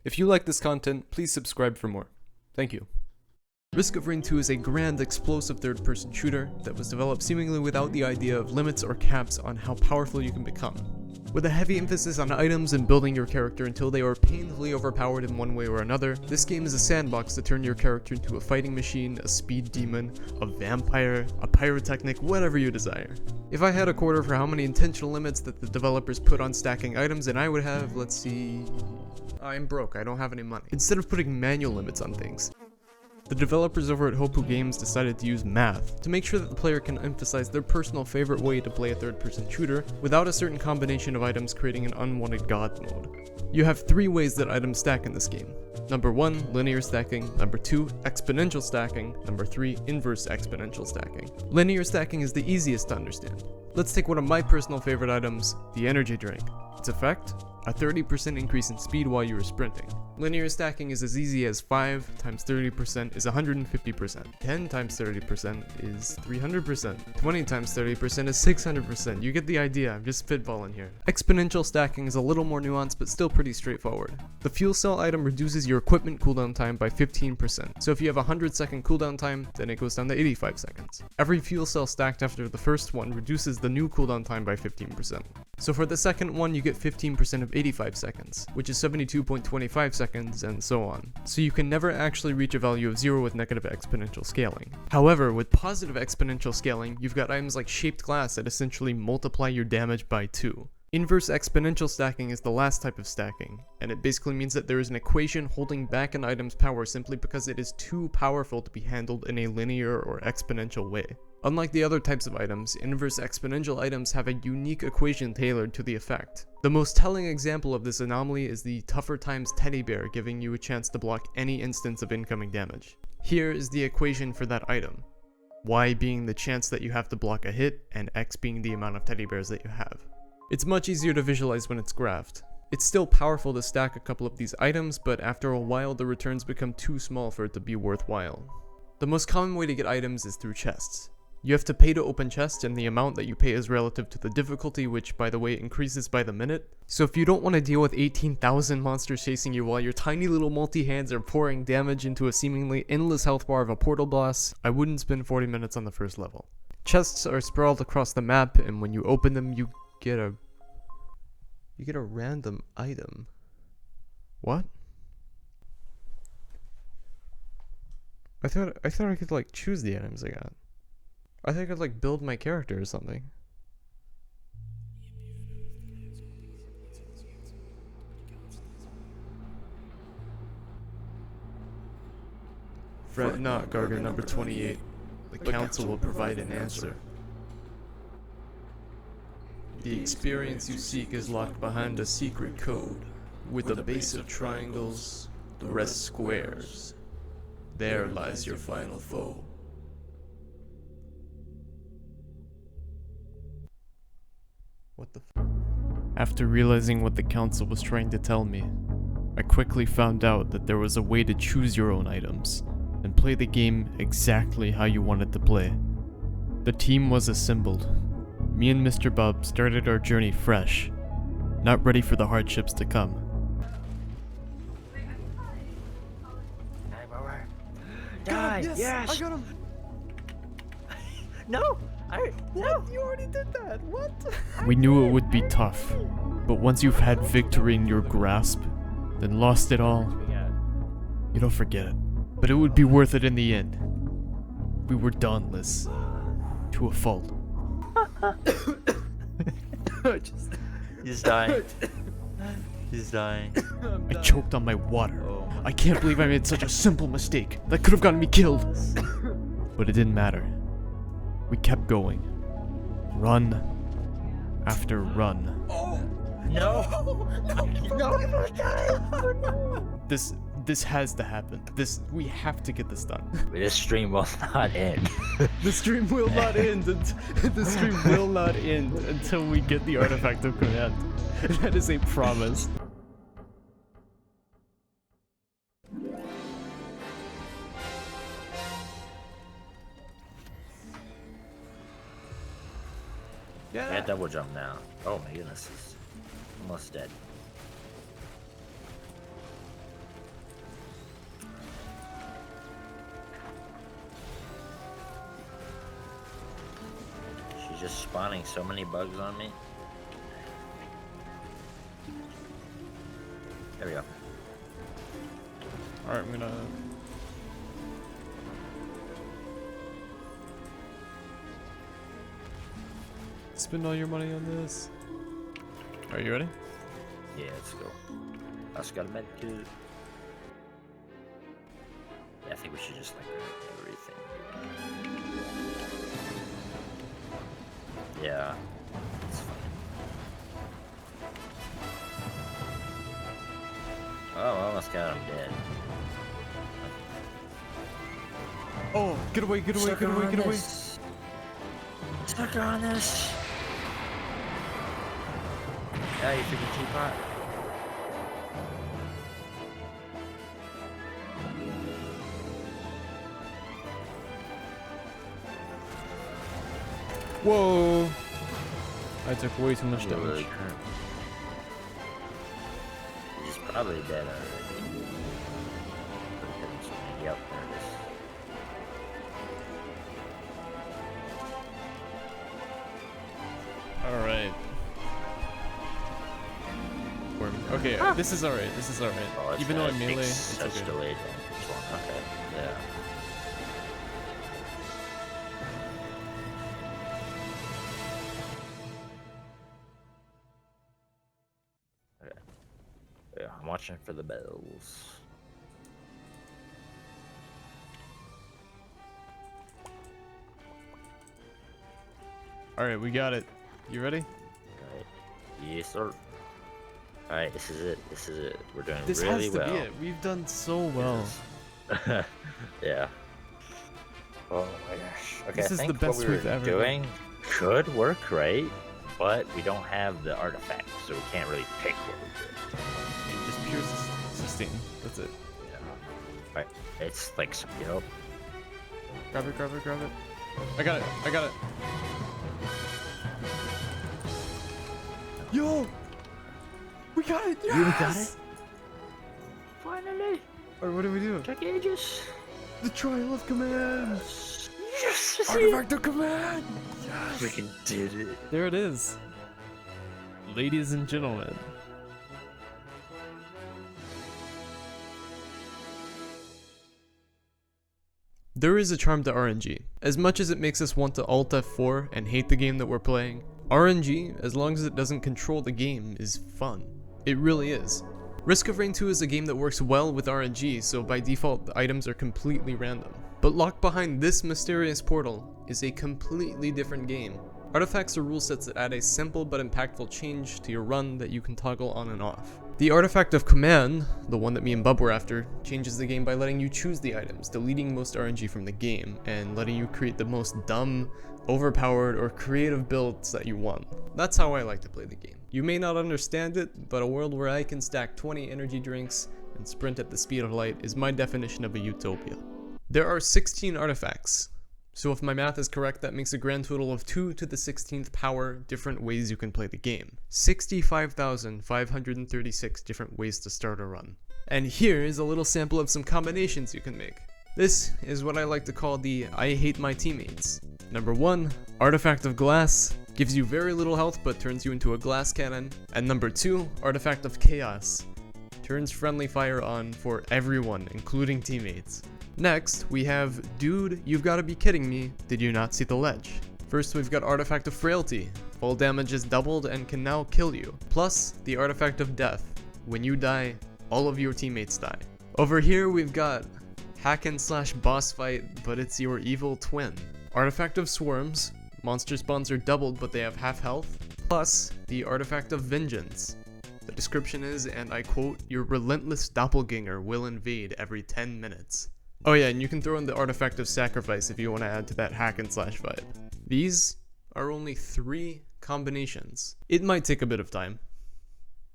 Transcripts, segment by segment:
If you like this content, please subscribe for more. Thank you. Risk of Rain 2 is a grand, explosive third-person shooter that was developed seemingly without the idea of limits or caps on how powerful you can become. With a heavy emphasis on items and building your character until they are painfully overpowered in one way or another, this game is a sandbox to turn your character into a fighting machine, a speed demon, a vampire, a pyrotechnic, whatever you desire. If I had a quarter for how many intentional limits that the developers put on stacking items, then I would have, let's see... I'm broke, I don't have any money. Instead of putting manual limits on things, the developers over at Hopoo Games decided to use math to make sure that the player can emphasize their personal favorite way to play a third-person shooter without a certain combination of items creating an unwanted god mode. You have 3 ways that items stack in this game. Number 1, linear stacking. Number 2, exponential stacking. Number 3, inverse exponential stacking. Linear stacking is the easiest to understand. Let's take one of my personal favorite items, the energy drink. Its effect? A 30% increase in speed while you are sprinting. Linear stacking is as easy as 5 times 30% is 150%, 10 times 30% is 300%, 20 times 30% is 600%. You get the idea, I'm just spitballing here. Exponential stacking is a little more nuanced but still pretty straightforward. The fuel cell item reduces your equipment cooldown time by 15%, so if you have a 100-second cooldown time, then it goes down to 85 seconds. Every fuel cell stacked after the first one reduces the new cooldown time by 15%. So for the second one, you get 15% of 85 seconds, which is 72.25 seconds, and so on. So you can never actually reach a value of 0 with negative exponential scaling. However, with positive exponential scaling, you've got items like shaped glass that essentially multiply your damage by 2. Inverse exponential stacking is the last type of stacking, and it basically means that there is an equation holding back an item's power simply because it is too powerful to be handled in a linear or exponential way. Unlike the other types of items, inverse exponential items have a unique equation tailored to the effect. The most telling example of this anomaly is the tougher times teddy bear giving you a chance to block any instance of incoming damage. Here is the equation for that item. Y being the chance that you have to block a hit, and X being the amount of teddy bears that you have. It's much easier to visualize when it's graphed. It's still powerful to stack a couple of these items, but after a while the returns become too small for it to be worthwhile. The most common way to get items is through chests. You have to pay to open chests, and the amount that you pay is relative to the difficulty, which by the way increases by the minute. So if you don't want to deal with 18,000 monsters chasing you while your tiny little multi-hands are pouring damage into a seemingly endless health bar of a portal boss, I wouldn't spend 40 minutes on the first level. Chests are sprawled across the map, and when you open them you get a random item. What? I thought I could like choose the items I got. I think I could like build my character or something. Fret not, Gargan number 28. The council will provide an answer. The experience you seek is locked behind a secret code, with a base of triangles, the rest squares. There lies your final foe. What the f? After realizing what the council was trying to tell me, I quickly found out that there was a way to choose your own items, and play the game exactly how you wanted to play. The team was assembled. Me and Mr. Bub started our journey fresh, not ready for the hardships to come. Die! Yes! I got him! No! No! You already did that! What? We knew it would be tough, but once you've had victory in your grasp, then lost it all, you don't forget it. But it would be worth it in the end. We were dauntless. To a fault. He's dying. He's dying. I choked on my water. I can't believe I made such a simple mistake. That could have gotten me killed. But it didn't matter. We kept going. Run after run. No! This has to happen. We have to get this done. This stream will not end. The stream will not end. The stream will not end until we get the artifact of command. That is a promise. I got double jump now. Oh my goodness, he's almost dead. just spawning so many bugs on me. There we go. Alright, I'm gonna... spend all your money on this. Are you ready? Yeah, let's go. I also got a med kit. Yeah, I think we should just like everything. Yeah, it's fine. Oh, I almost got him dead. Oh, get away, get away, get away, get away. Sucker on this. Yeah, you freaking teapot. Whoa! I took way too much damage. He's probably dead already. Yep, there it is. Alright. Okay, this is alright, this is alright. Oh, Even though I'm melee, it's such okay. delayed damage. Okay, yeah. Okay. Yeah, I'm watching for the bells. Alright, we got it. You ready? Alright. Yes, sir. Alright, this is it. This is it. We're doing This really has to well. be it. We've done so well. Yeah. Oh my gosh. Okay, This I is think the best what we we've were ever doing could work, right? But we don't have the artifact, so we can't really pick what we do. Just pure sustain. That's it. Yeah. Alright, it's like, yep. Grab it, grab it, grab it. I got it, I got it. Yo! We got it! Yes! You got it? Finally! Alright, what do we do? Took ages. The trial of command! Yes! Artifact of command! Yes! Freaking did it. There it is. Ladies and gentlemen. There is a charm to RNG. As much as it makes us want to Alt F4 and hate the game that we're playing, RNG, as long as it doesn't control the game, is fun. It really is. Risk of Rain 2 is a game that works well with RNG, so by default the items are completely random. But locked behind this mysterious portal is a completely different game. Artifacts are rule sets that add a simple but impactful change to your run that you can toggle on and off. The Artifact of Command, the one that me and Bub were after, changes the game by letting you choose the items, deleting most RNG from the game, and letting you create the most dumb, overpowered, or creative builds that you want. That's how I like to play the game. You may not understand it, but a world where I can stack 20 energy drinks and sprint at the speed of light is my definition of a utopia. There are 16 artifacts. So if my math is correct, that makes a grand total of 2 to the 16th power different ways you can play the game. 65,536 different ways to start a run. And here is a little sample of some combinations you can make. This is what I like to call the I hate my teammates. Number 1, Artifact of Glass. Gives you very little health but turns you into a glass cannon. And number 2, Artifact of Chaos. Turns friendly fire on for everyone, including teammates. Next, we have, dude, you've gotta be kidding me, did you not see the ledge? First, we've got Artifact of Frailty. All damage is doubled and can now kill you. Plus, the Artifact of Death. When you die, all of your teammates die. Over here, we've got Hack and Slash Boss Fight, but it's your evil twin. Artifact of Swarms. Monster spawns are doubled, but they have half health. Plus, the Artifact of Vengeance. The description is, and I quote, your relentless doppelganger will invade every 10 minutes. Oh yeah, and you can throw in the Artifact of Sacrifice if you want to add to that hack and slash vibe. These are only 3 combinations. It might take a bit of time.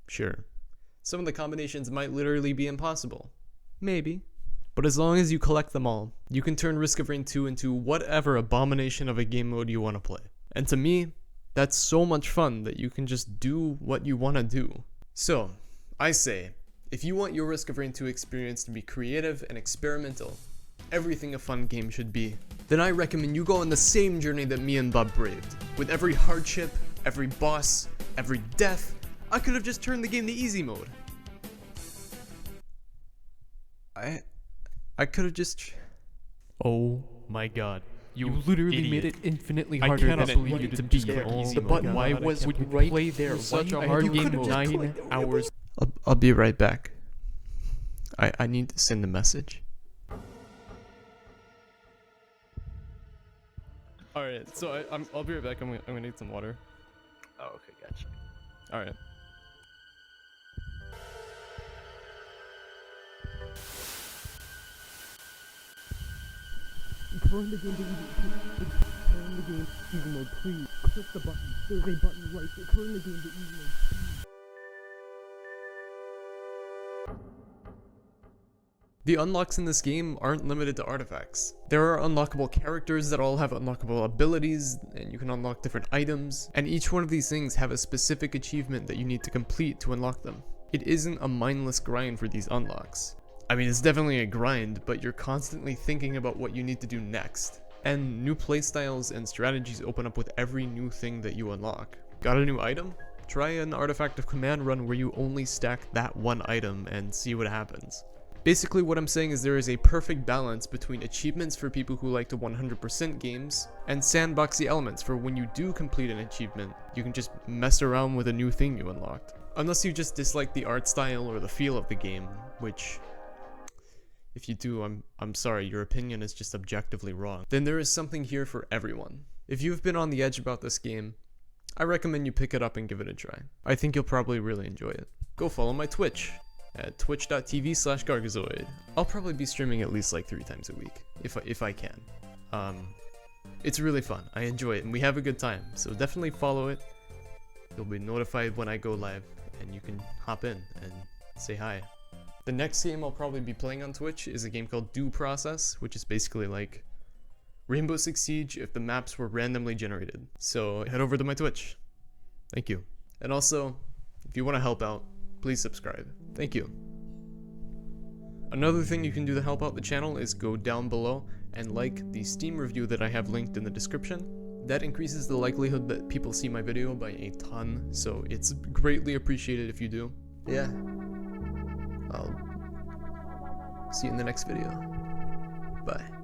Sure. Some of the combinations might literally be impossible. Maybe. But as long as you collect them all, you can turn Risk of Rain 2 into whatever abomination of a game mode you want to play. And to me, that's so much fun that you can just do what you want to do. So, I say, if you want your Risk of Rain 2 experience to be creative and experimental, everything a fun game should be, then I recommend you go on the same journey that me and Bob braved. With every hardship, every boss, every death, I could have just turned the game to easy mode. I could have just... Oh my god. You literally idiot. made it infinitely I harder cannot than it believe you needed to didn't be. just click easy The mode. button Why would would you right play there? such a Why- hard you game could've mode. just 9 clicked hours. I'll be right back. I need to send a message. Alright, so I'll be right back. I'm gonna need some water. Oh, okay, gotcha. Alright. Turn the game to easy. Turn the game to easy mode, please. Click the button. There's a button right there. Turn the game to easy mode. The unlocks in this game aren't limited to artifacts. There are unlockable characters that all have unlockable abilities, and you can unlock different items, and each one of these things have a specific achievement that you need to complete to unlock them. It isn't a mindless grind for these unlocks. I mean, it's definitely a grind, but you're constantly thinking about what you need to do next. And new playstyles and strategies open up with every new thing that you unlock. Got a new item? Try an Artifact of Command run where you only stack that one item and see what happens. Basically what I'm saying is there is a perfect balance between achievements for people who like to 100% games, and sandboxy elements for when you do complete an achievement, you can just mess around with a new thing you unlocked. Unless you just dislike the art style or the feel of the game, which, if you do, I'm sorry, your opinion is just objectively wrong. Then there is something here for everyone. If you've been on the edge about this game, I recommend you pick it up and give it a try. I think you'll probably really enjoy it. Go follow my Twitch at twitch.tv/Gargazoid. I'll probably be streaming at least like 3 times a week, if I can. It's really fun, I enjoy it, and we have a good time, so definitely follow it. You'll be notified when I go live, and you can hop in and say hi. The next game I'll probably be playing on Twitch is a game called Due Process, which is basically like Rainbow Six Siege if the maps were randomly generated. So head over to my Twitch. Thank you. And also, if you want to help out, please subscribe. Thank you. Another thing you can do to help out the channel is go down below and like the Steam review that I have linked in the description. That increases the likelihood that people see my video by a ton, so it's greatly appreciated if you do. Yeah. I'll see you in the next video. Bye.